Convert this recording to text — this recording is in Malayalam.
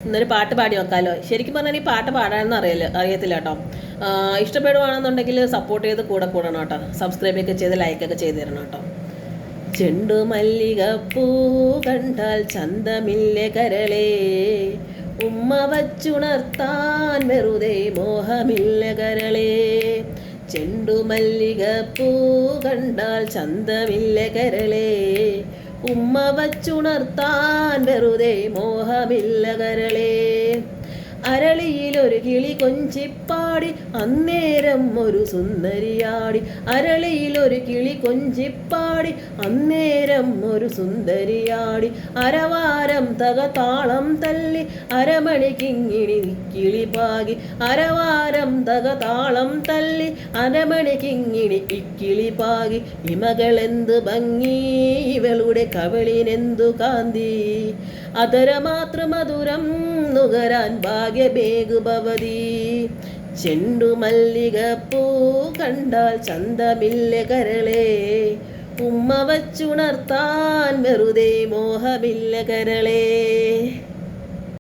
ഇന്നൊരു പാട്ട് പാടി നോക്കാമല്ലോ. ശരിക്കും പറഞ്ഞാൽ ഈ പാട്ട് പാടാനൊന്നും അറിയത്തില്ല കേട്ടോ. ഇഷ്ടപ്പെടുവാണെന്നുണ്ടെങ്കിൽ സപ്പോർട്ട് ചെയ്ത് കൂടെ കൂടണം കേട്ടോ. സബ്സ്ക്രൈബൊക്കെ ചെയ്ത് ലൈക്കൊക്കെ ചെയ്ത് തരണം കേട്ടോ. ചെണ്ടുമല്ലികപ്പൂ കണ്ടാൽ ചന്തമില്ല കരളേ, ഉമ്മ വച്ചുണർത്താൻ വെറുതെ മോഹമില്ല കരളേ. ചെണ്ടുമല്ലികപ്പൂ കണ്ടാൽ ചന്തമില്ല കരളേ, ഉമ്മ വച്ചുണർത്താൻ വെറുതെ മോഹമില്ല കരളേ. അരളിയിലൊരു കിളി കൊഞ്ചിപ്പാടി അന്നേരം ഒരു സുന്ദരിയാടി. അരളിയിലൊരു കിളി കൊഞ്ചിപ്പാടി അന്നേരം ഒരു സുന്ദരിയാടി. അരവാരം തകതാളം തല്ലി അരമണിക്കിങ്ങിണി കിളി പാകി. അരവാരം തകതാളം തല്ലി അരമണിക്കിങ്ങിണി ഇക്കിളി പാകി. ഇമകളെന്ത് ഭംഗി, ഇവളുടെ കവളിനെന്തു കാന്തി. അതരമാത്ര മധുരം നുകരാൻ ഭാഗ്യബേകുഭവതി. ചെണ്ടുമല്ലികപ്പൂ കണ്ടാൽ ചന്തമില്ല കരളേ, ഉമ്മ വച്ചുണർത്താൻ വെറുതെ മോഹമില്ല കരളേ.